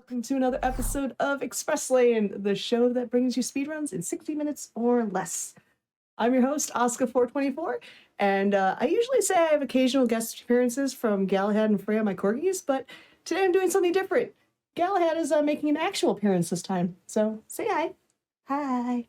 welcome to another episode of Express Lane, the show that brings you speedruns in 60 minutes or less. I'm your host, Oscar424, and I usually say I have occasional guest appearances from Galahad and Freya, my corgis, but today I'm doing something different. Galahad is making an actual appearance this time, so say hi. Hi.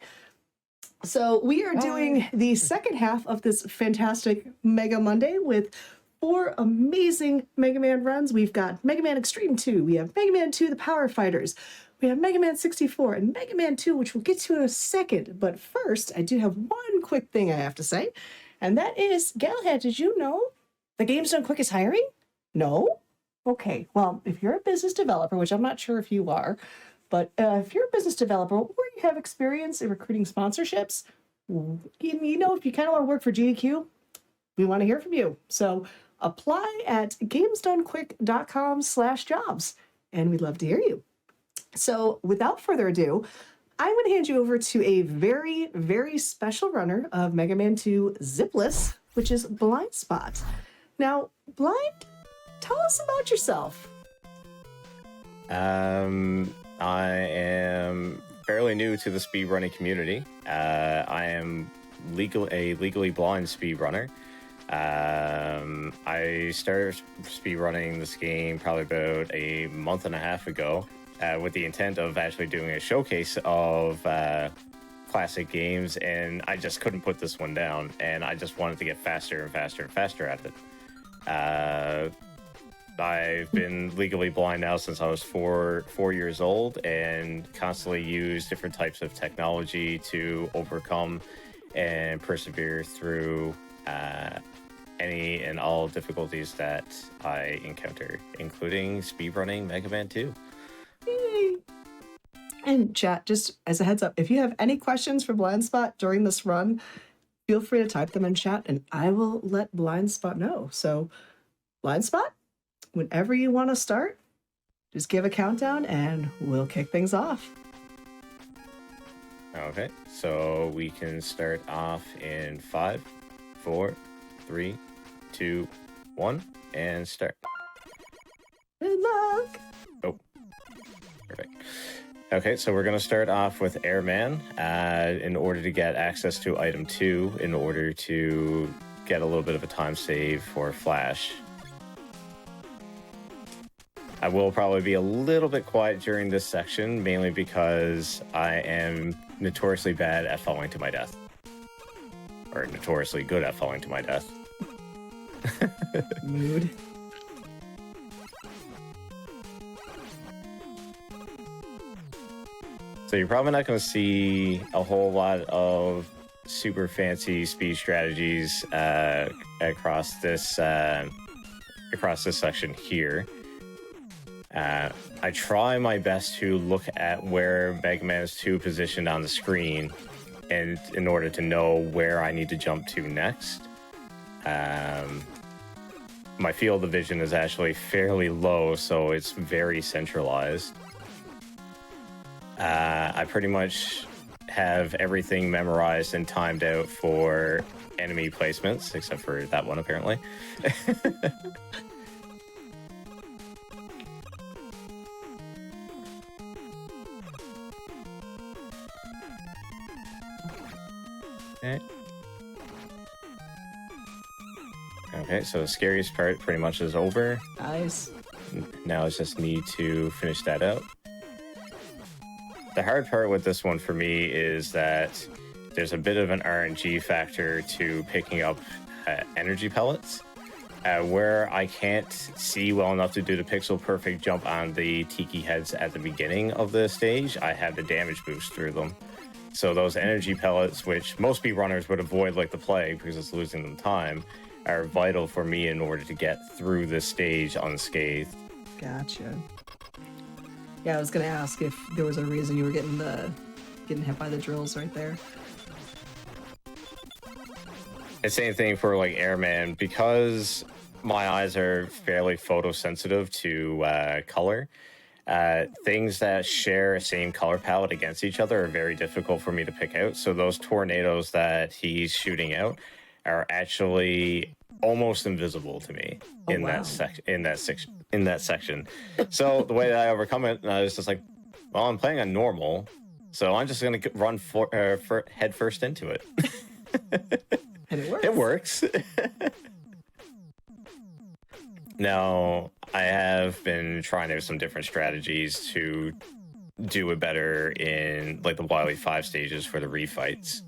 So we are doing the second half of this fantastic Mega Monday with 4 amazing Mega Man runs. We've got Mega Man Extreme 2, we have Mega Man 2 The Power Fighters, we have Mega Man 64, and Mega Man 2, which we'll get to in a second. But first, I do have one quick thing I have to say, and that is, Galahad, did you know the Games Done Quick is hiring? No? Okay, well, if you're a business developer, which I'm not sure if you are, but if you're a business developer or you have experience in recruiting sponsorships, you know, if you kind of want to work for GDQ, we want to hear from you. So apply at gamesdonequick.com/jobs, and we'd love to hear you. So without further ado, I'm going to hand you over to a very, very special runner of Mega Man 2 Zipless, which is Blind Spot. Now, Blind, tell us about yourself. I am fairly new to the speedrunning community. I am a legally blind speedrunner. I started speedrunning this game probably about a month and a half ago with the intent of actually doing a showcase of classic games, and I just couldn't put this one down, and I just wanted to get faster and faster and faster at it. I've been legally blind now since I was four years old, and constantly use different types of technology to overcome and persevere through any and all difficulties that I encounter, including speedrunning Mega Man 2. Yay. And chat, just as a heads up, if you have any questions for Blind Spot during this run, feel free to type them in chat and I will let Blind Spot know. So, Blind Spot, whenever you want to start, just give a countdown and we'll kick things off. Okay, so we can start off in 5, 4, 3, 2, 1, and start. Good luck! Oh, perfect. Okay, so we're going to start off with Airman in order to get access to item 2, in order to get a little bit of a time save for Flash. I will probably be a little bit quiet during this section, mainly because I am notoriously bad at falling to my death. Or notoriously good at falling to my death. Mood. So you're probably not going to see a whole lot of super fancy speed strategies across this section here. I try my best to look at where Mega Man is 2 positioned on the screen, and in order to know where I need to jump to next. My field of vision is actually fairly low, so it's very centralized. I pretty much have everything memorized and timed out for enemy placements, except for that one, apparently. Okay, so the scariest part pretty much is over. Nice. Now I just need to finish that out. The hard part with this one for me is that there's a bit of an RNG factor to picking up energy pellets, where I can't see well enough to do the pixel perfect jump on the tiki heads at the beginning of the stage. I have the damage boost through them. So those energy pellets, which most speedrunners would avoid like the plague because it's losing them time, are vital for me in order to get through this stage unscathed. Gotcha. Yeah, I was gonna ask if there was a reason you were getting hit by the drills right there. The same thing for like Airman, because my eyes are fairly photosensitive to color. Things that share a same color palette against each other are very difficult for me to pick out. So those tornadoes that he's shooting out are actually almost invisible to me Oh, in wow. that section. So the way that I overcome it, I was just like, well, I'm playing on normal, so I'm just gonna run head first into it. And it works. It works. Now, I have been trying some different strategies to do it better in like the Wily 5 stages for the refights.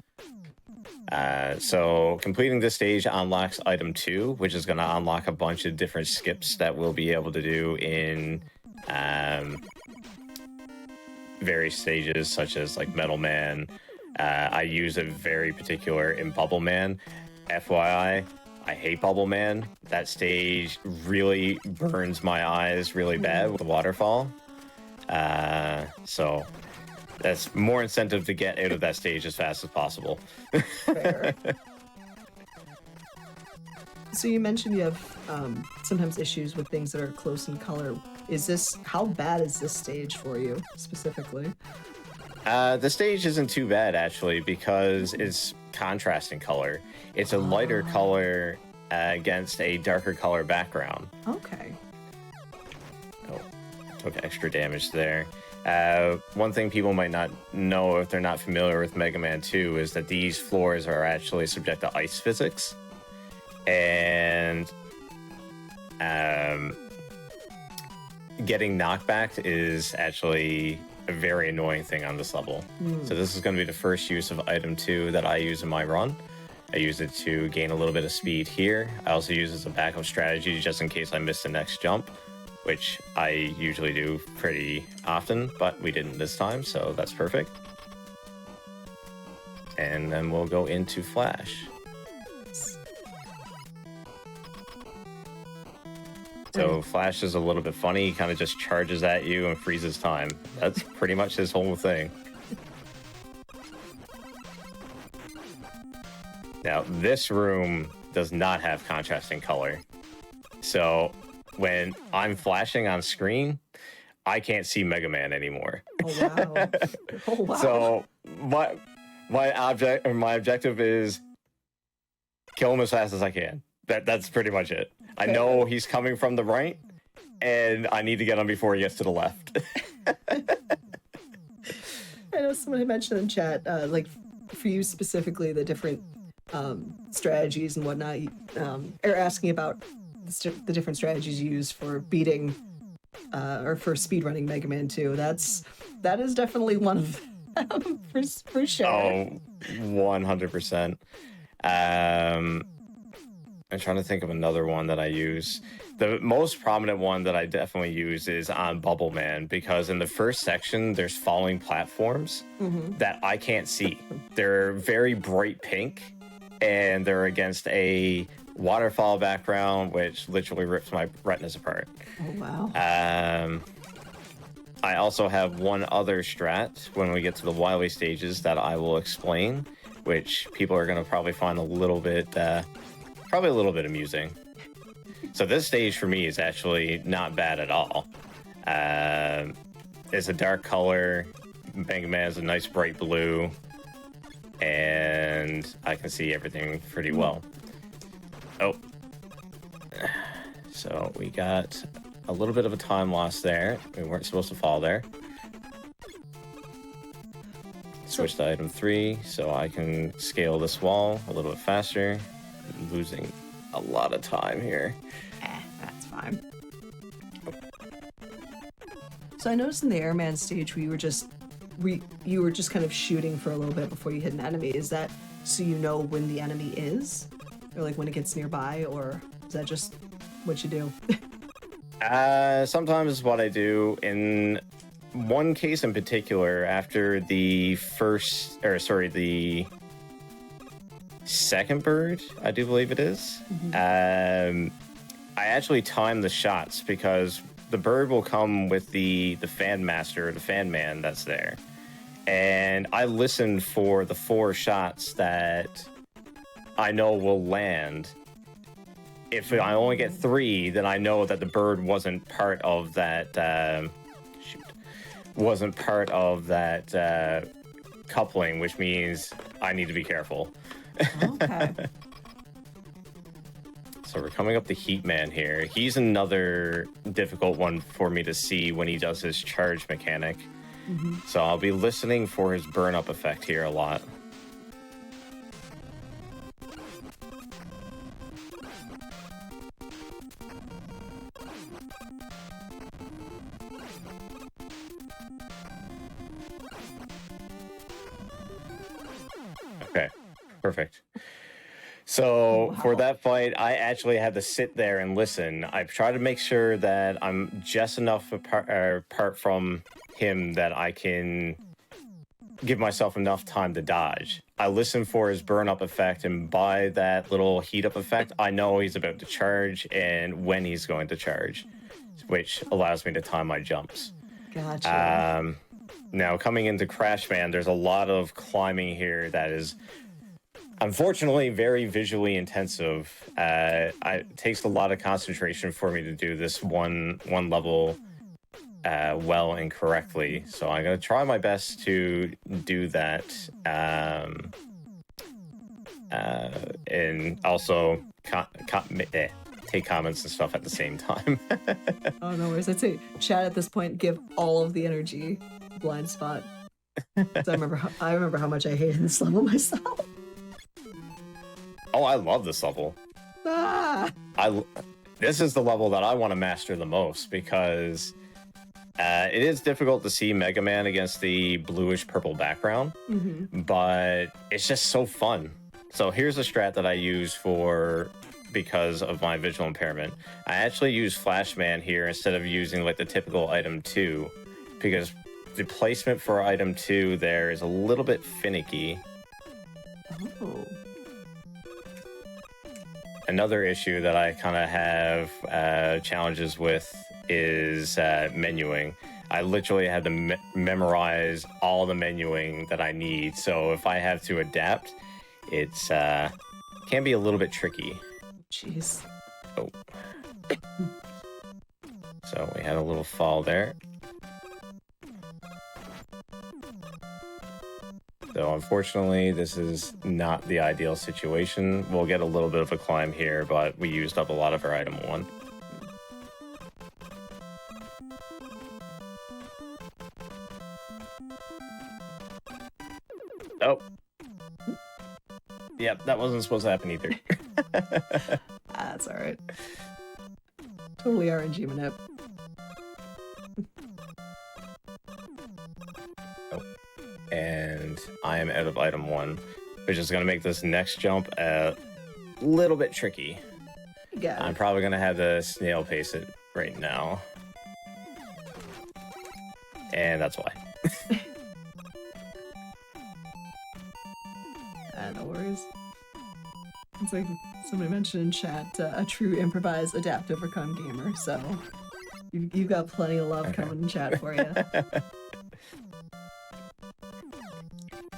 So completing this stage unlocks item 2, which is going to unlock a bunch of different skips that we'll be able to do in various stages, such as like Metal Man. I use it very particular in Bubble Man. FYI, I hate Bubble Man. That stage really burns my eyes really bad with the waterfall. So that's more incentive to get out of that stage as fast as possible. Fair. So you mentioned you have sometimes issues with things that are close in color. How bad is this stage for you specifically? The stage isn't too bad actually because it's contrasting color. It's a lighter color against a darker color background. Okay. Oh, took extra damage there. One thing people might not know if they're not familiar with Mega Man 2 is that these floors are actually subject to ice physics. And getting knockback is actually a very annoying thing on this level. So this is going to be the first use of item 2 that I use in my run. I use it to gain a little bit of speed here. I also use it as a backup strategy just in case I miss the next jump, which I usually do pretty often, but we didn't this time, so that's perfect. And then we'll go into Flash. So Flash is a little bit funny. He kind of just charges at you and freezes time. That's pretty much his whole thing. Now, this room does not have contrasting color. So when I'm flashing on screen, I can't see Mega Man anymore. Oh, wow. Oh, wow. So my objective is kill him as fast as I can. That's pretty much it. I know he's coming from the right, and I need to get him before he gets to the left. I know someone had mentioned in chat, like for you specifically, the different strategies and whatnot. Are asking about the different strategies you use for beating or for speedrunning Mega Man 2. That is definitely one of them for sure. Oh, 100%. I'm trying to think of another one that I use. The most prominent one that I definitely use is on Bubble Man, because in the first section, there's falling platforms that I can't see. They're very bright pink, and they're against a waterfall background, which literally rips my retinas apart. Oh, wow. I also have one other strat when we get to the Wily stages that I will explain, which people are going to probably find a little bit amusing. So this stage for me is actually not bad at all. It's a dark color. Mega Man is a nice bright blue, and I can see everything pretty well. Oh, so we got a little bit of a time loss there. We weren't supposed to fall there. Switch to item 3 so I can scale this wall a little bit faster. I'm losing a lot of time here. That's fine. So I noticed in the Airman stage you were just kind of shooting for a little bit before you hit an enemy. Is that so you know when the enemy is? Or like when it gets nearby, or is that just what you do? Sometimes what I do. In one case in particular, after the second bird, I do believe it is, I actually time the shots because the bird will come with the fan master, the fan man that's there. And I listen for the 4 shots that I know will land. If I only get 3, then I know that the bird wasn't part of that, coupling, which means I need to be careful. Okay. So we're coming up to Heat Man here. He's another difficult one for me to see when he does his charge mechanic. So I'll be listening for his burn-up effect here a lot. Okay, perfect. So for that fight, I actually had to sit there and listen. I've tried to make sure that I'm just enough apart from him that I can give myself enough time to dodge. I listen for his burn up effect, and by that little heat up effect, I know he's about to charge and when he's going to charge, which allows me to time my jumps. Gotcha. Now, coming into Crash Man, there's a lot of climbing here that is unfortunately very visually intensive. It takes a lot of concentration for me to do this one level well and correctly. So I'm going to try my best to do that. And also take comments and stuff at the same time. Oh, no worries. I'd say chat at this point, give all of the energy blind spot. So I remember how much I hated this level myself. Oh, I love this level. This is the level that I want to master the most because it is difficult to see Mega Man against the bluish purple background, but it's just so fun. So here's a strat that I use because of my visual impairment. I actually use Flash Man here instead of using like the typical item 2 because the placement for item 2 there is a little bit finicky. Oh. Another issue that I kind of have challenges with is menuing. I literally had to memorize all the menuing that I need. So if I have to adapt, it's can be a little bit tricky. Jeez. Oh. So we had a little fall there. So unfortunately, this is not the ideal situation. We'll get a little bit of a climb here, but we used up a lot of our item 1. Oh. Yep, that wasn't supposed to happen either. That's alright. Totally RNG manip. And I am out of item 1, which is going to make this next jump a little bit tricky. I'm probably going to have to snail pace it right now. And that's why. No worries. It's like somebody mentioned in chat, a true improvised, adapt, overcome gamer, so you've got plenty of love coming in chat for you.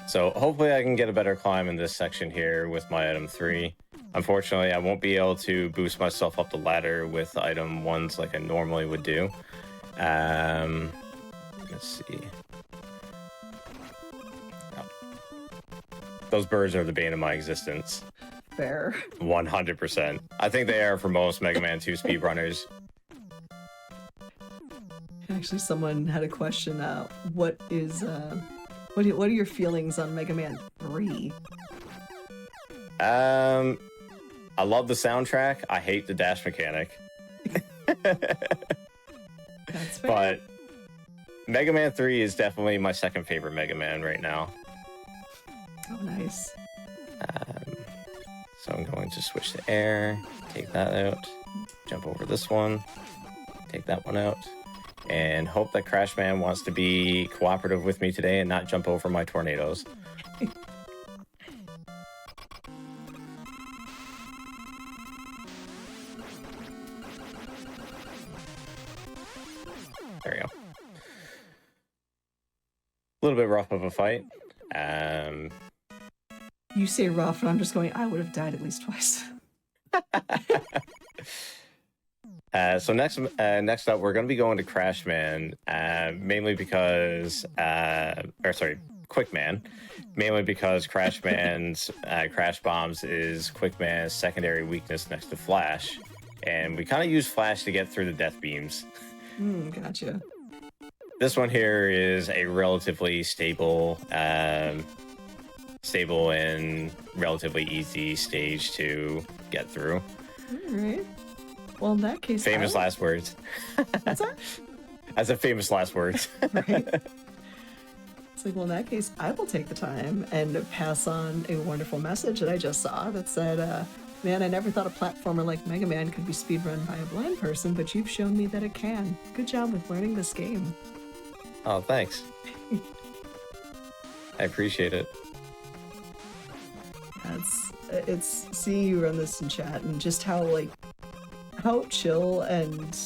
So hopefully I can get a better climb in this section here with my item 3. Unfortunately, I won't be able to boost myself up the ladder with item 1s like I normally would do. Let's see. Oh. Those birds are the bane of my existence. Fair. 100%. I think they are for most Mega Man 2 speedrunners. Actually, someone had a question. What are your feelings on Mega Man 3? I love the soundtrack. I hate the dash mechanic. That's fair. But Mega Man 3 is definitely my second favorite Mega Man right now. Oh, nice. So I'm going to switch to air, take that out, jump over this one, take that one out, and hope that Crash Man wants to be cooperative with me today and not jump over my tornadoes. There we go. A little bit rough of a fight. You say rough, and I'm just going, I would have died at least twice. So next up, we're going to be going to Crash Man, mainly because, Quickman, mainly because Crash Bombs is Quickman's secondary weakness next to Flash, and we kind of use Flash to get through the death beams. Gotcha. This one here is a relatively stable and relatively easy stage to get through. All right. Well, in that case, Famous last words. What's that? As a famous last words. Right. It's like, well, in that case, I will take the time and pass on a wonderful message that I just saw that said, man, I never thought a platformer like Mega Man could be speedrun by a blind person, but you've shown me that it can. Good job with learning this game. Oh, thanks. I appreciate it. It's seeing you run this in chat and just how chill and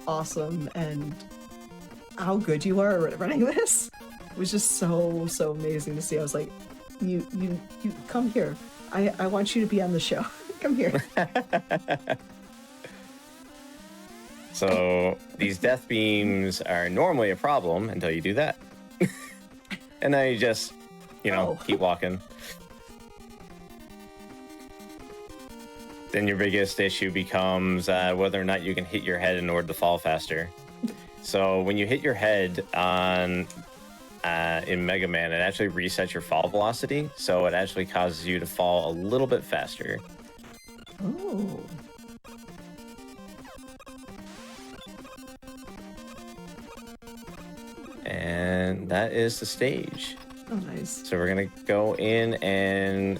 awesome and how good you are at running this was just so amazing to see. I was like, you come here. I want you to be on the show. Come here. So these death beams are normally a problem until you do that. And then you just, keep walking. Then your biggest issue becomes whether or not you can hit your head in order to fall faster. So when you hit your head on in Mega Man, it actually resets your fall velocity, so it actually causes you to fall a little bit faster. Oh. And that is the stage. Oh, nice. So we're gonna go in and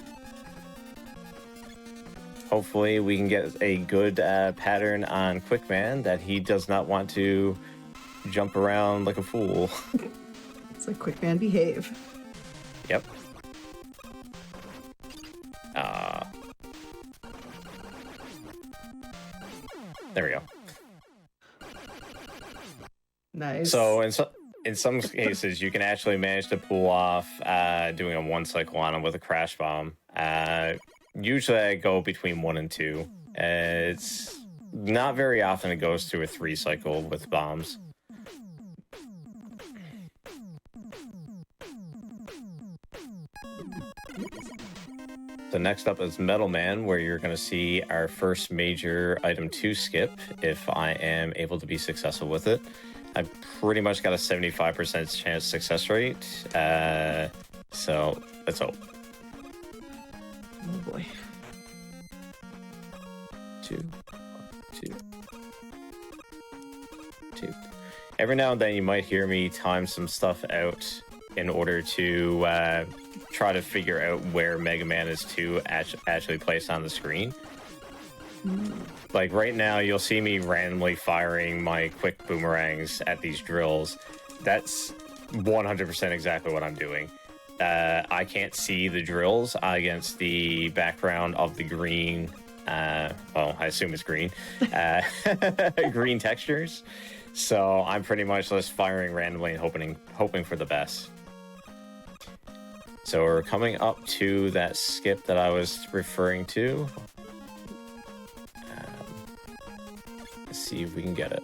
hopefully we can get a good pattern on Quickman that he does not want to jump around like a fool. It's like Quickman behave. Yep. There we go. Nice. So in some cases, you can actually manage to pull off doing a 1 cycle on him with a Crash Bomb. Usually I go between 1 and 2. It's not very often it goes to a 3 cycle with bombs. So next up is Metal Man, where you're going to see our first major item 2 skip, if I am able to be successful with it. I've pretty much got a 75% chance success rate, so let's hope. Oh boy. 2. Every now and then you might hear me time some stuff out in order to try to figure out where Mega Man is 2 actually placed on the screen. Like right now, you'll see me randomly firing my quick boomerangs at these drills. That's 100% exactly what I'm doing. I can't see the drills against the background of the green, well, I assume it's green, green textures. So I'm pretty much just firing randomly and hoping for the best. So we're coming up to that skip that I was referring to. Let's see if we can get it.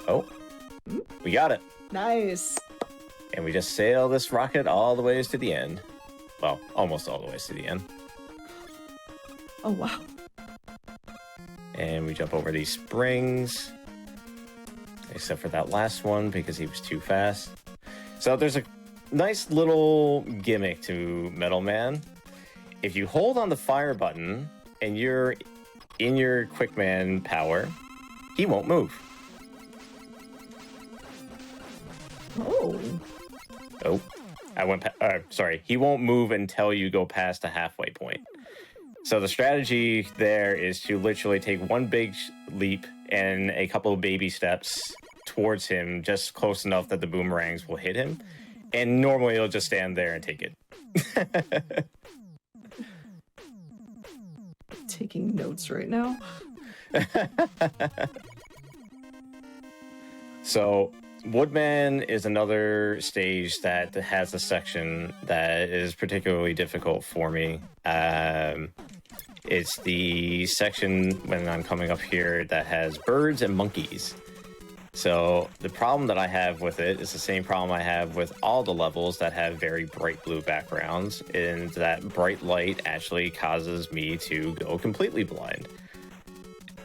Oh, we got it. Nice. And we just sail this rocket all the ways to the end. Well, almost all the ways to the end. Oh, wow. And we jump over these springs. Except for that last one because he was too fast. So there's a nice little gimmick to Metal Man. If you hold on the fire button and you're in your Quickman power, he won't move. Oh. Oh, sorry. He won't move until you go past the halfway point. So the strategy there is to literally take one big leap and a couple of baby steps towards him, just close enough that the boomerangs will hit him. And normally he'll just stand there and take it. Taking notes right now. So Woodman is another stage that has a section that is particularly difficult for me. It's the section when I'm coming up here that has birds and monkeys. So the problem that I have with it is the same problem I have with all the levels that have very bright blue backgrounds, and that bright light actually causes me to go completely blind.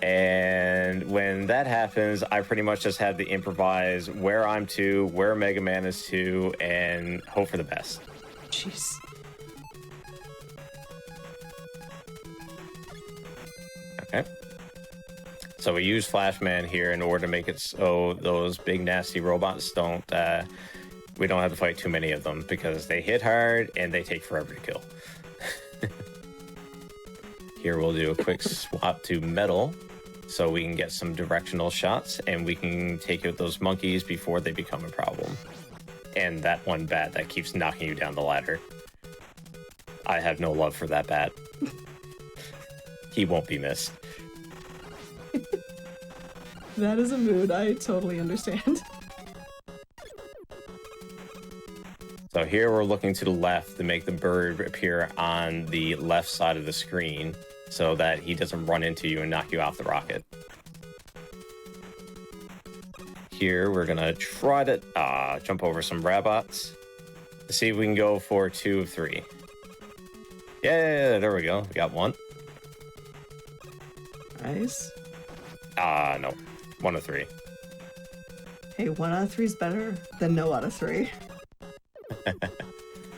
And when that happens, I pretty much just have to improvise where I'm to, where Mega Man is to, and hope for the best. Jeez. Okay. So we use Flashman here in order to make it so those big nasty robots we don't have to fight too many of them, because they hit hard and they take forever to kill. Here we'll do a quick swap to metal so we can get some directional shots and we can take out those monkeys before they become a problem. And that one bat that keeps knocking you down the ladder. I have no love for that bat. He won't be missed. That is a mood. I totally understand. So here we're looking to the left to make the bird appear on the left side of the screen so that he doesn't run into you and knock you off the rocket. Here we're gonna try to jump over some robots to see if we can go for 2 of 3. Yeah, there we go. We got one. Nice. No. 1 of 3. Hey, 1 out of 3 is better than no out of 3.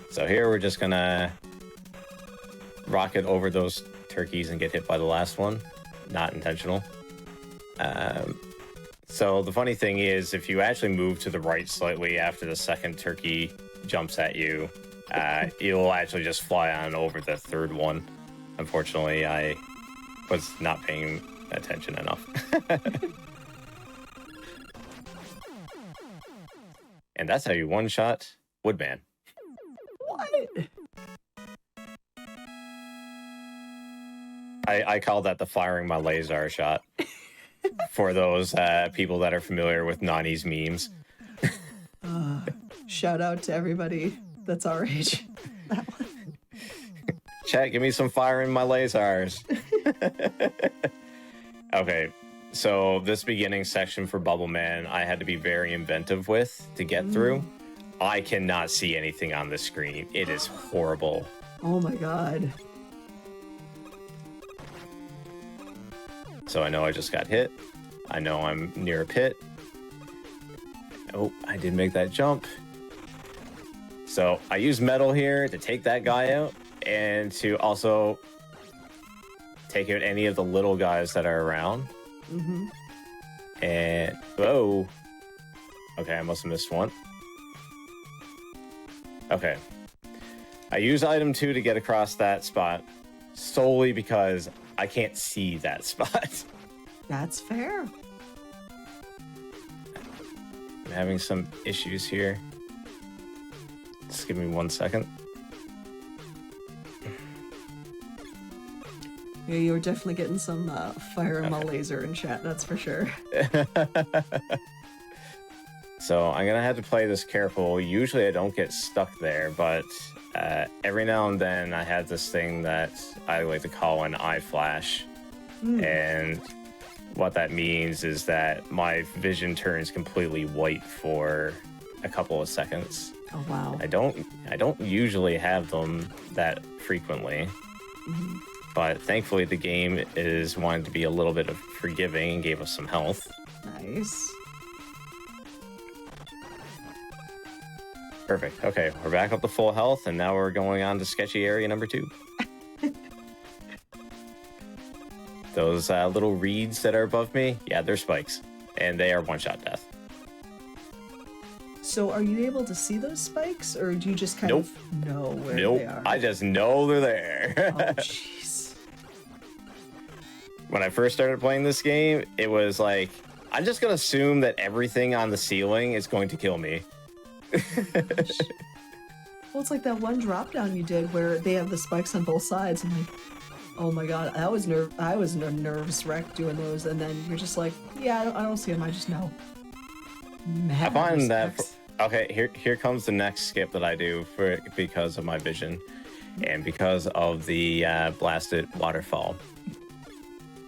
So here we're just gonna rocket over those turkeys and get hit by the last one. Not intentional. So the funny thing is, if you actually move to the right slightly after the second turkey jumps at you, you'll actually just fly on over the third one. Unfortunately, I was not paying attention enough. And that's how you one-shot Woodman. What? I call that the firing my laser shot. For those people that are familiar with Nani's memes. Shout out to everybody that's our age. That one. Chat, give me some fire in my lasers. Okay, so this beginning section for Bubble Man, I had to be very inventive with to get through. I cannot see anything on the screen. It is horrible. Oh my god. So I know I just got hit. I know I'm near a pit. Oh, I did make that jump. So I use metal here to take that guy out and to also take out any of the little guys that are around. Mm-hmm. And, whoa. Okay, I must have missed one. Okay. I use item 2 to get across that spot solely because I can't see that spot. That's fair. I'm having some issues here. Just give me 1 second. Yeah, you were definitely getting some fire in my laser in chat, that's for sure. So I'm gonna have to play this careful. Usually I don't get stuck there, but every now and then I have this thing that I like to call an eye flash. And what that means is that my vision turns completely white for a couple of seconds. Oh wow. I don't usually have them that frequently. But thankfully the game is wanting to be a little bit of forgiving and gave us some health. Nice. Perfect. Okay, we're back up to full health, and now we're going on to sketchy area number 2. Those little reeds that are above me, yeah, they're spikes, and they are one-shot death. So are you able to see those spikes, or do you just kind of know where they are? I just know they're there. Oh, jeez. When I first started playing this game, it was like, I'm just going to assume that everything on the ceiling is going to kill me. Well, it's like that one drop down you did where they have the spikes on both sides. I'm like, oh my god, I was a nervous wreck doing those, and then you're just like, yeah, I don't see them, I just know. I find that okay, here comes the next skip that I do because of my vision and because of the blasted waterfall.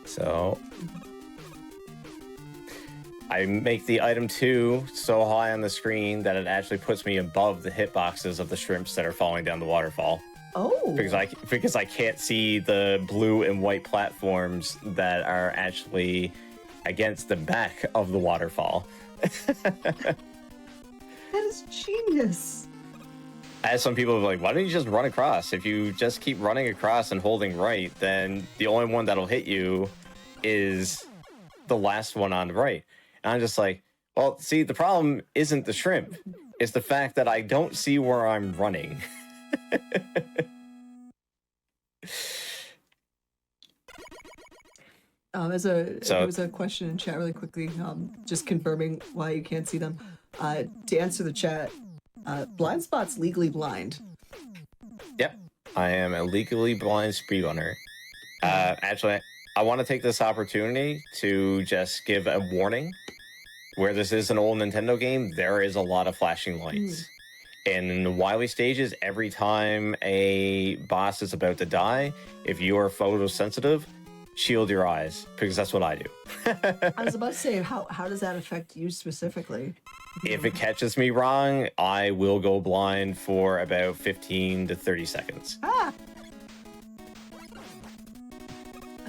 So I make the item 2 so high on the screen that it actually puts me above the hitboxes of the shrimps that are falling down the waterfall. Oh. Because I can't see the blue and white platforms that are actually against the back of the waterfall. That is genius. As some people are like, why don't you just run across? If you just keep running across and holding right, then the only one that'll hit you is the last one on the right. And I'm just like, well, see, the problem isn't the shrimp. It's the fact that I don't see where I'm running. There was a question in chat really quickly, just confirming why you can't see them. To answer the chat, blind spot's legally blind. Yep, I am a legally blind speedrunner. Actually, I want to take this opportunity to just give a warning. Where this is an old Nintendo game, there is a lot of flashing lights. And in the Wily stages, every time a boss is about to die, if you are photosensitive, shield your eyes, because that's what I do. I was about to say, how does that affect you specifically? If it catches me wrong, I will go blind for about 15 to 30 seconds. Ah!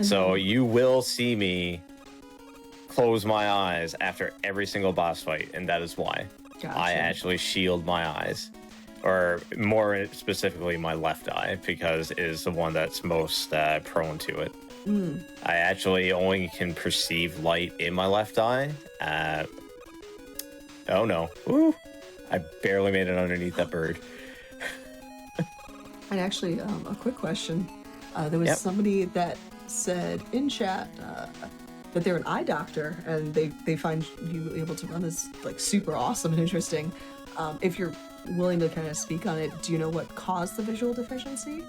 So you will see me close my eyes after every single boss fight, and that is why. Gotcha. I actually shield my eyes, or more specifically my left eye, because it is the one that's most prone to it. I actually only can perceive light in my left eye. Oh no. Woo! I barely made it underneath that bird. And actually, a quick question. There was somebody that said in chat that they're an eye doctor, and they find you able to run is like super awesome and interesting. If you're willing to kind of speak on it, do you know what caused the visual deficiency?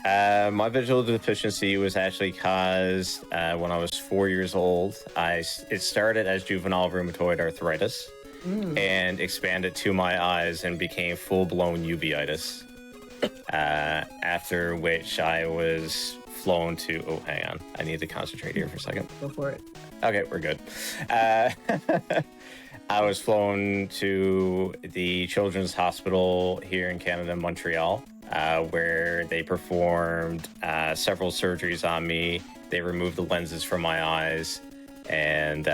My visual deficiency was actually caused when I was 4 years old. It started as juvenile rheumatoid arthritis and expanded to my eyes and became full-blown uveitis. After which I was flown to... Oh, hang on. I need to concentrate here for a second. Go for it. Okay, we're good. I was flown to the Children's Hospital here in Canada, Montreal, where they performed several surgeries on me. They removed the lenses from my eyes and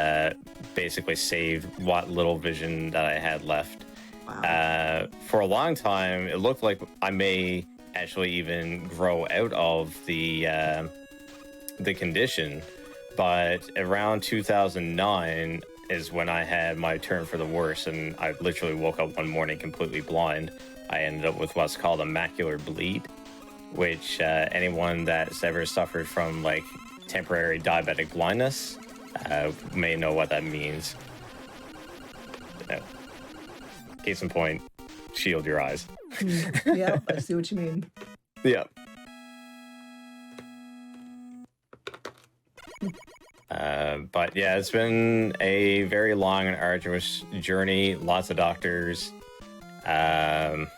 basically saved what little vision that I had left. Wow. For a long time, it looked like I may actually even grow out of the condition, but around 2009 is when I had my turn for the worse, and I literally woke up one morning completely blind. I ended up with what's called a macular bleed, which anyone that's ever suffered from like temporary diabetic blindness may know what that means. Case in point, shield your eyes. Yeah, I see what you mean. Yeah. But yeah, it's been a very long and arduous journey. Lots of doctors. But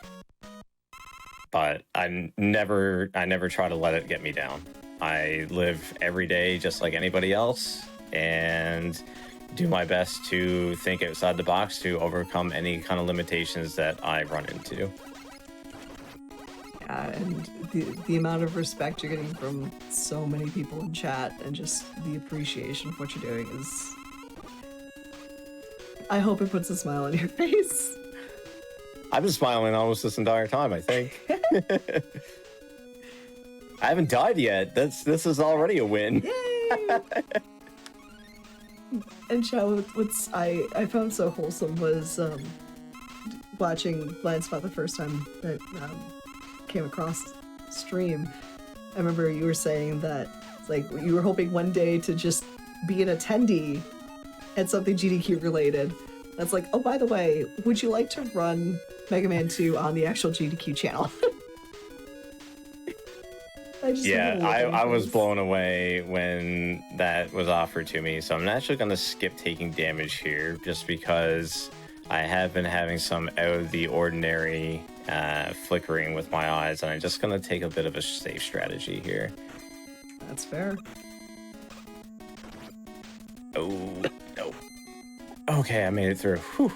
I never try to let it get me down. I live every day just like anybody else, and do my best to think outside the box to overcome any kind of limitations that I run into. Yeah, and the amount of respect you're getting from so many people in chat, and just the appreciation of what you're doing is... I hope it puts a smile on your face. I've been smiling almost this entire time, I think. I haven't died yet. This is already a win. Yay! And chat, what's I found so wholesome was watching Blind Spot the first time that came across stream. I remember you were saying that like you were hoping one day to just be an attendee at something GDQ related. That's like, oh, by the way, would you like to run Mega Man 2 on the actual GDQ channel? I was blown away when that was offered to me, so I'm actually going to skip taking damage here just because I have been having some out of the ordinary flickering with my eyes, and I'm just going to take a bit of a safe strategy here. That's fair. Oh, no. Okay, I made it through. Whew.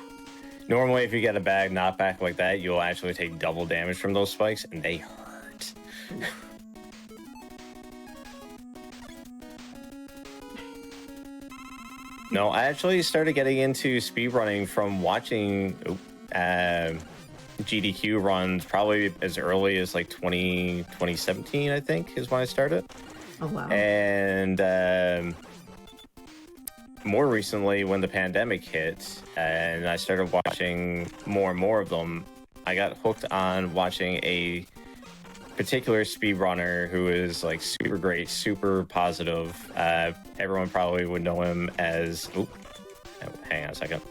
Normally, if you get a bag knockback like that, you'll actually take double damage from those spikes, and they hurt. No, I actually started getting into speedrunning from watching GDQ runs probably as early as like 2017, I think, is when I started. Oh, wow. And more recently, when the pandemic hit and I started watching more and more of them, I got hooked on watching a particular speedrunner who is like super great, super positive. Everyone probably would know him as... Oh, hang on a second.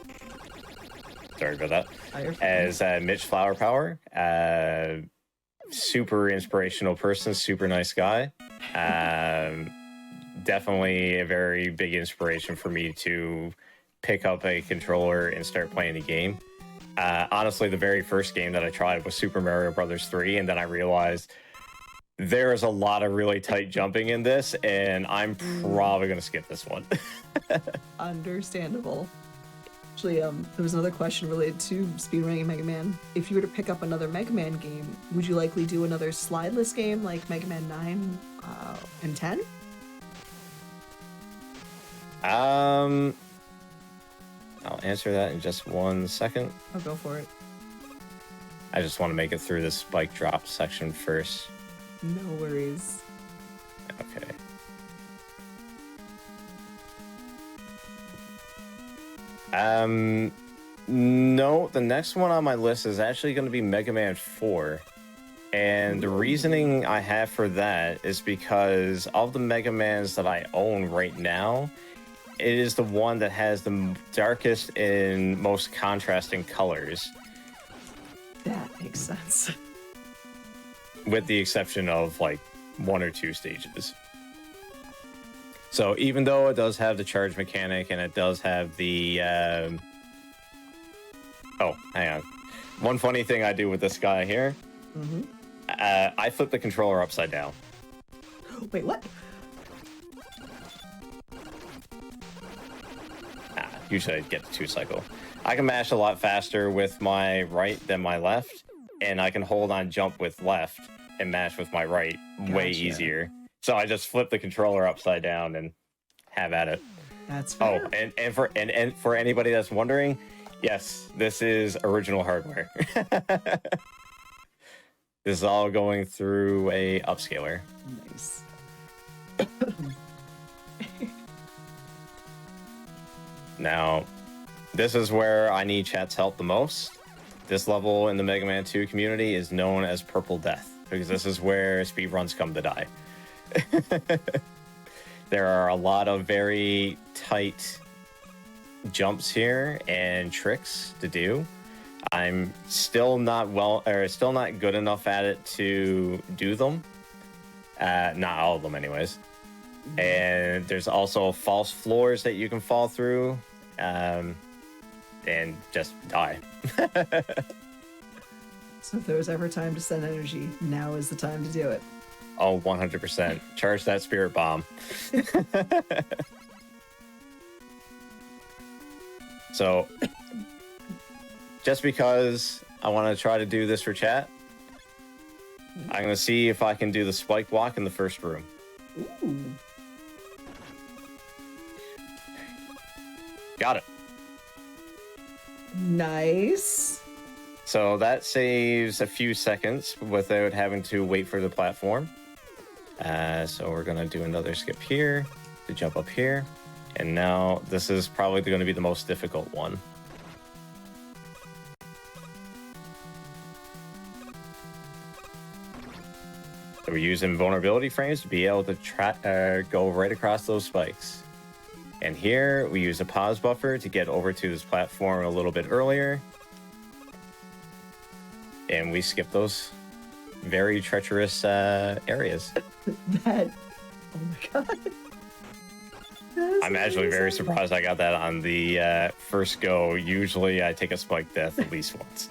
Sorry about that. As Mitch Flower Power. Super inspirational person, super nice guy. Definitely a very big inspiration for me to pick up a controller and start playing the game. Honestly, the very first game that I tried was Super Mario Brothers 3, and then I realized there is a lot of really tight jumping in this, and I'm probably going to skip this one. Understandable. Actually, there was another question related to speedrunning Mega Man. If you were to pick up another Mega Man game, would you likely do another slideless game like Mega Man 9 and 10? I'll answer that in just 1 second. I'll go for it. I just want to make it through this spike drop section first. No worries. Okay. No, the next one on my list is actually going to be Mega Man 4. And the reasoning I have for that is because of the Mega Mans that I own right now, it is the one that has the darkest and most contrasting colors. That makes sense. With the exception of like 1 or 2 stages. So even though it does have the charge mechanic and it does have the... Oh, hang on. One funny thing I do with this guy here, I flip the controller upside down. Wait, what? Usually I get the 2 cycle. I can mash a lot faster with my right than my left, and I can hold on jump with left and mash with my right way easier. So I just flip the controller upside down and have at it. That's fair. Oh, and for anybody that's wondering, yes, this is original hardware. This is all going through a upscaler. Nice. Now, this is where I need chat's help the most. This level in the Mega Man 2 community is known as Purple Death, because this is where speedruns come to die. There are a lot of very tight jumps here and tricks to do. I'm still not good enough at it to do them. Not all of them anyways. And there's also false floors that you can fall through and just die. So if there was ever time to send energy, now is the time to do it. Oh, 100%. Charge that spirit bomb. So, just because I want to try to do this for chat, I'm going to see if I can do the spike block in the first room. Ooh. Got it. Nice. So that saves a few seconds without having to wait for the platform. So we're going to do another skip here to jump up here. And now this is probably going to be the most difficult one. So we're using vulnerability frames to be able to go right across those spikes. And here we use a pause buffer to get over to this platform a little bit earlier. And we skip those very treacherous areas. Oh my god. I'm actually very surprised I got that on the first go. Usually I take a spike death at least once.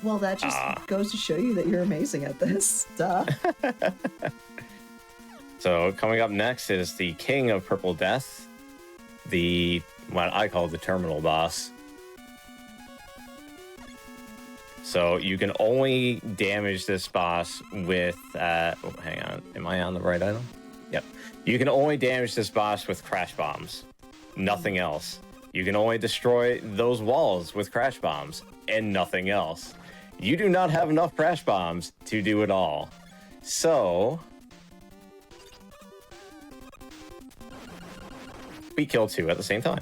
Well, that just goes to show you that you're amazing at this. Duh. So coming up next is the King of Purple Death, what I call the terminal boss. So you can only damage this boss with, oh, hang on, am I on the right item? Yep. You can only damage this boss with crash bombs, nothing else. You can only destroy those walls with crash bombs and nothing else. You do not have enough crash bombs to do it all. So we kill 2 at the same time.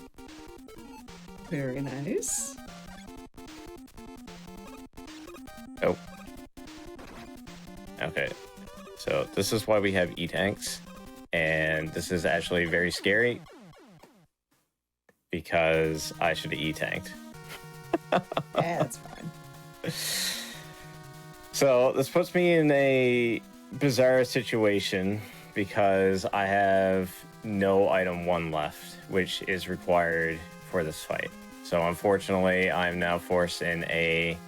Very nice. Oh. Okay. So this is why we have E-tanks. And this is actually very scary. Because I should have E-tanked. Yeah, that's fine. So this puts me in a bizarre situation because I have no item 1 left, which is required for this fight. So unfortunately, I'm now forced in a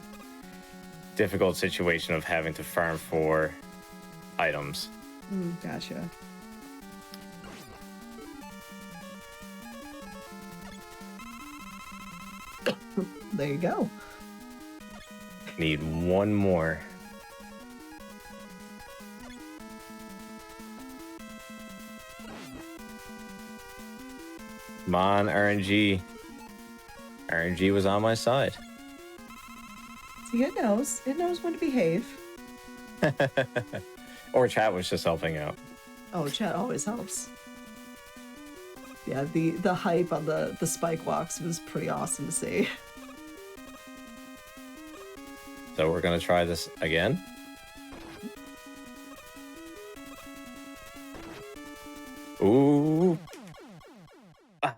difficult situation of having to farm for items. Gotcha. There you go. Need 1 more. Come on, RNG. RNG was on my side. See, it knows. It knows when to behave. Or chat was just helping out. Oh, chat always helps. Yeah, the hype on the spike walks was pretty awesome to see. So we're gonna try this again. Ooh. Ah.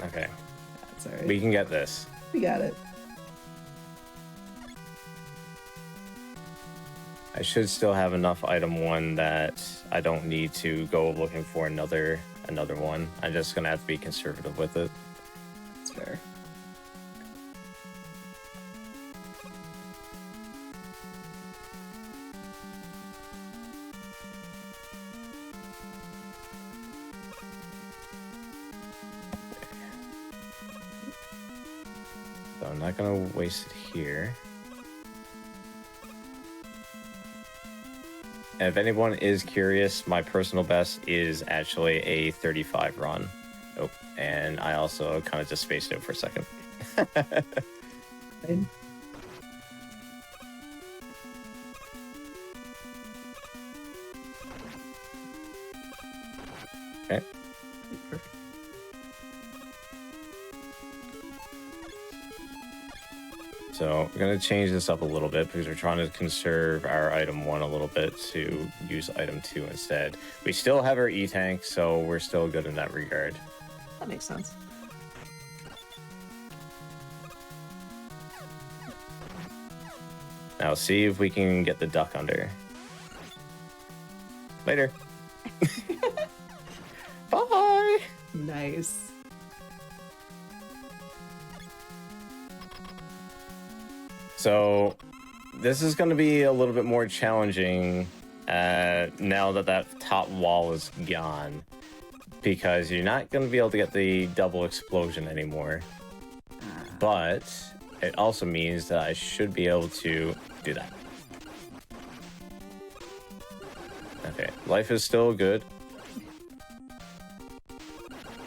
Okay. That's all right. We can get this. We got it. I should still have enough item 1 that I don't need to go looking for another one. I'm just gonna have to be conservative with it. That's fair. So I'm not gonna waste it here. And if anyone is curious, my personal best is actually a 35 run. Oh, and I also kind of just spaced out for a second. Fine. Okay. Perfect. So we're going to change this up a little bit because we're trying to conserve our item 1 a little bit to use item 2 instead. We still have our E-tank, so we're still good in that regard. That makes sense. Now see if we can get the duck under. Later. Bye! Nice. So this is going to be a little bit more challenging now that that top wall is gone, because you're not going to be able to get the double explosion anymore. But it also means that I should be able to do that. Okay, life is still good.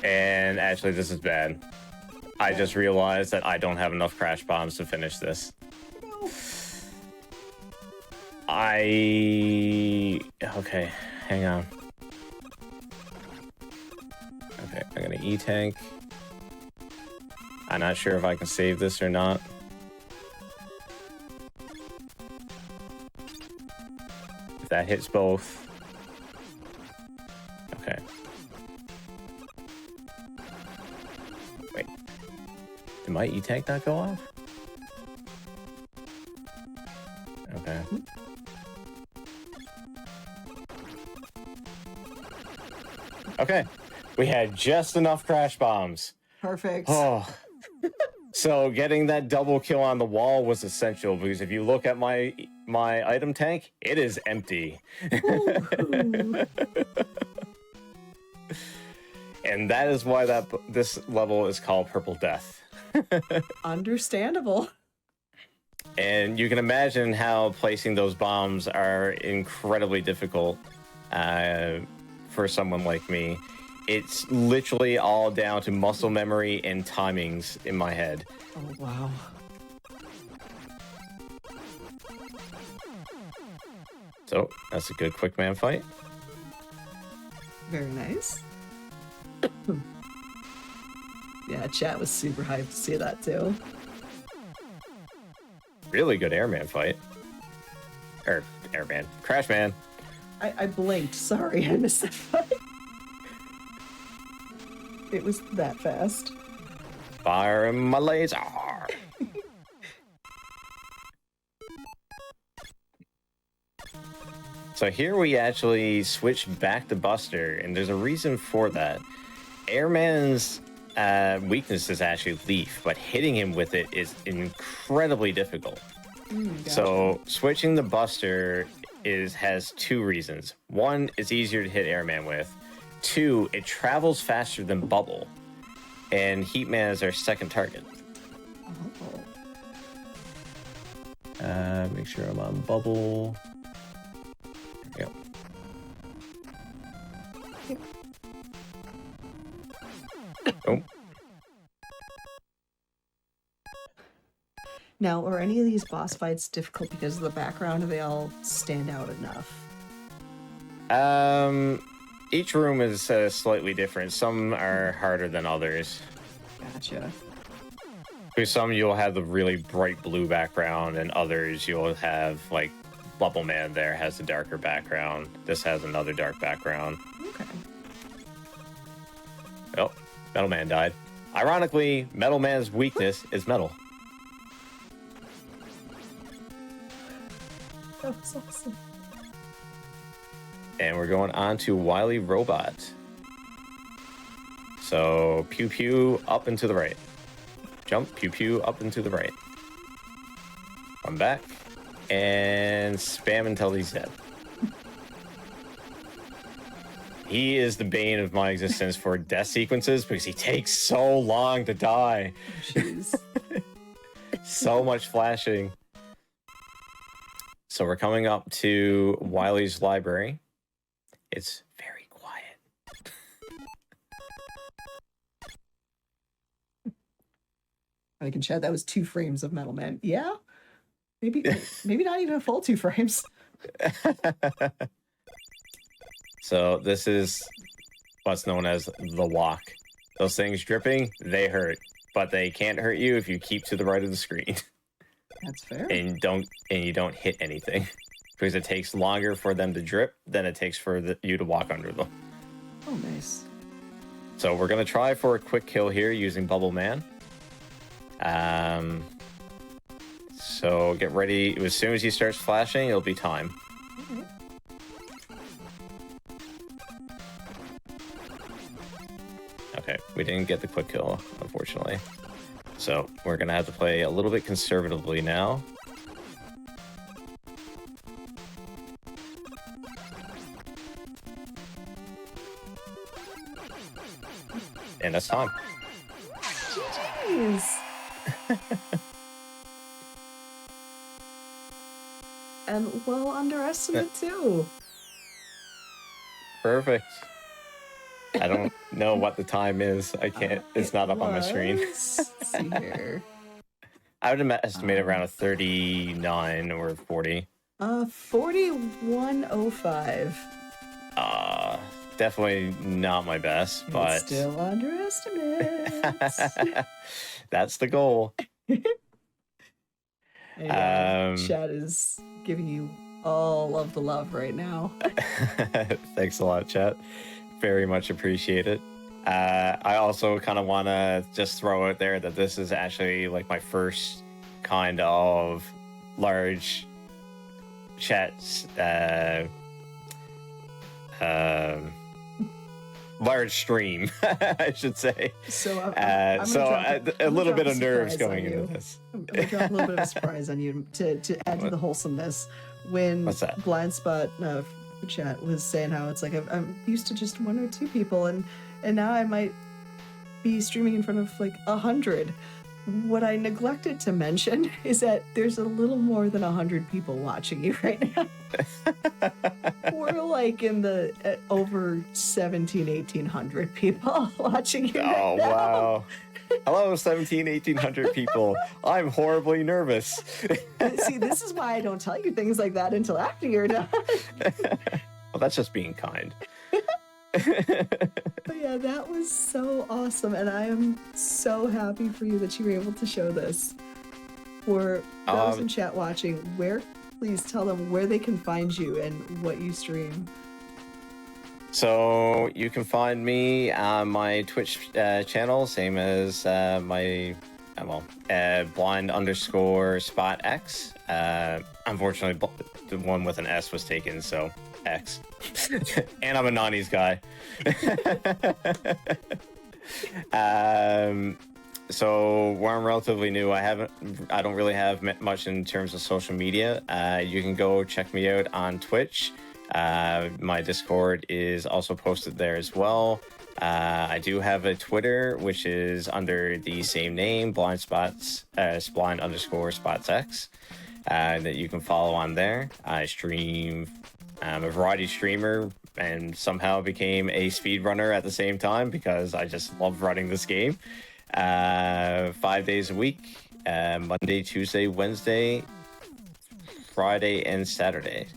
And actually, this is bad. I just realized that I don't have enough crash bombs to finish this. Okay, hang on. Okay, I'm gonna E-tank. I'm not sure if I can save this or not. If that hits both. Okay. Wait. Did my E-tank not go off? Okay. Okay. We had just enough crash bombs. Perfect. Oh. So getting that double kill on the wall was essential, because if you look at my my item tank, it is empty. Ooh. And that is why this level is called Purple Death. Understandable. And you can imagine how placing those bombs are incredibly difficult for someone like me. It's literally all down to muscle memory and timings in my head. Oh, wow. So that's a good quick man fight. Very nice. Yeah, chat was super hyped to see that too. Really good airman fight. Or airman. Crashman. I blinked. Sorry, I missed that fight. It was that fast. Fire my laser. So here we actually switch back to Buster, and there's a reason for that. Airman's weakness is actually Leaf, but hitting him with it is incredibly difficult. Gotcha. So switching to Buster has two reasons. One, it's easier to hit Airman with. Two, it travels faster than Bubble, and Heatman is our second target. Oh. Make sure I'm on Bubble. There we go. Oh. Now, are any of these boss fights difficult because of the background, or they all stand out enough? Each room is slightly different. Some are harder than others. Gotcha. For some, you'll have the really bright blue background, and others you'll have, like, Bubble Man there has a darker background. This has another dark background. Okay. Oh, Metal Man died. Ironically, Metal Man's weakness is metal. That was awesome. And we're going on to Wily Robot. So, pew pew up and to the right. Jump, pew pew up and to the right. Come back. And spam until he's dead. He is the bane of my existence for death sequences because he takes so long to die. Jeez. So much flashing. So we're coming up to Wily's library. It's very quiet. I can chat. That was 2 frames of Metal Man. Yeah. Maybe not even a full 2 frames. So this is what's known as the walk. Those things dripping, they hurt, but they can't hurt you if you keep to the right of the screen. That's fair. And you don't hit anything because it takes longer for them to drip than it takes for you to walk under them. Oh, nice. So we're gonna try for a quick kill here using Bubble Man. So get ready. As soon as he starts flashing, it'll be time. Okay. Okay, we didn't get the quick kill, unfortunately. So we're gonna have to play a little bit conservatively now. And that's time. Jeez. And well underestimated too. Perfect. I don't know what the time is. I can't. It's not up on my screen. Let's see here. I would estimate around a 39 or 40. 4105. Definitely not my best, but Still underestimate. that's the goal. And, chat is giving you all of the love right now. Thanks a lot, chat. Very much appreciate it. I also kind of want to just throw out there that this is actually like my first kind of large chat large stream, I should say. So A little bit of nerves going into this. I'm gonna drop a little bit of a surprise on you to add to the wholesomeness. When What's that? Blind Spot chat was saying how it's like I'm used to just 1 or 2 people, and now I might be streaming in front of like 100. What I neglected to mention is that there's a little more than 100 people watching you right now. We're like in the over 1,800 people watching you right now. Wow. Hello, 1,800 people. I'm horribly nervous. See, this is why I don't tell you things like that until after you're done. Well, that's just being kind. But yeah, that was so awesome, and I am so happy for you that you were able to show this. For those in chat watching, please tell them where they can find you and what you stream. So you can find me on my Twitch channel, same as my blind_spot_x. Unfortunately, the one with an S was taken, so X. And I'm a Nani's guy. So where I'm relatively new, I don't really have much in terms of social media. You can go check me out on Twitch. My Discord is also posted there as well. I do have a Twitter, which is under the same name, blind_spotsx, that you can follow on there. I stream. I'm a variety streamer and somehow became a speedrunner at the same time because I just love running this game. 5 days a week, Monday, Tuesday, Wednesday, Friday, and Saturday.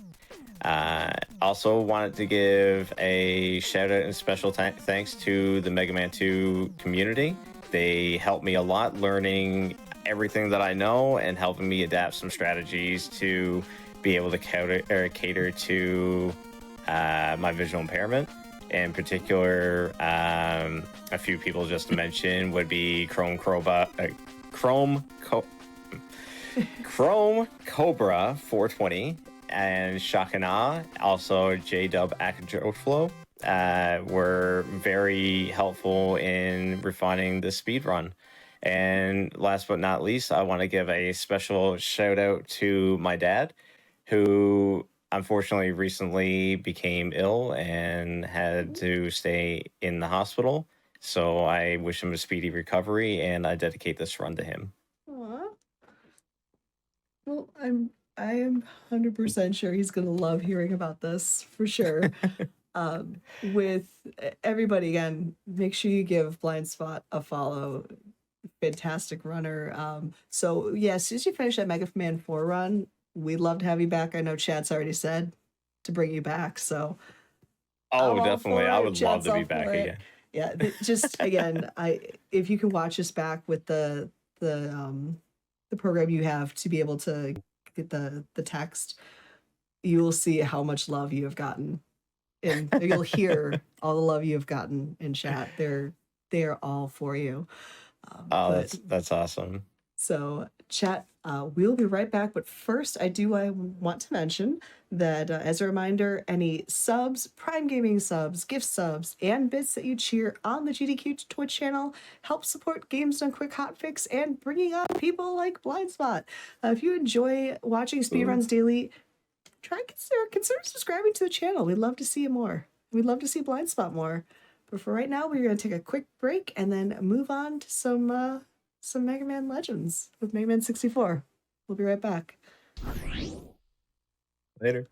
Also wanted to give a shout out and special thanks to the Mega Man 2 community. They helped me a lot learning everything that I know and helping me adapt some strategies to be able to cater to my visual impairment. In particular, a few people just to mention would be Chrome Cobra 420 and Shakana, also J-Dub Akajoflow, were very helpful in refining the speed run. And last but not least, I want to give a special shout out to my dad, who unfortunately recently became ill and had to stay in the hospital. So I wish him a speedy recovery, and I dedicate this run to him. Aww. Well, I am 100% sure he's gonna love hearing about this for sure. With everybody, again, make sure you give Blind Spot a follow. Fantastic runner. So yeah, as soon as you finish that Mega Man 4 run, we'd love to have you back. I know Chad's already said to bring you back, so definitely, I would love to be back again. Yeah, just again, if you can watch us back with the program you have to be able to get the text, you will see how much love you have gotten, and you'll hear all the love you have gotten in chat. They're all for you. That's awesome. So chat, we'll be right back. But first, I want to mention that as a reminder, any subs, Prime Gaming subs, gift subs, and bits that you cheer on the GDQ Twitch channel help support Games Done Quick Hotfix and bringing on people like Blind Spot. If you enjoy watching speedruns daily, try and consider subscribing to the channel. We'd love to see you more. We'd love to see Blind Spot more. But for right now, we're going to take a quick break and then move on to some Mega Man Legends with Mega Man 64. We'll be right back. Later.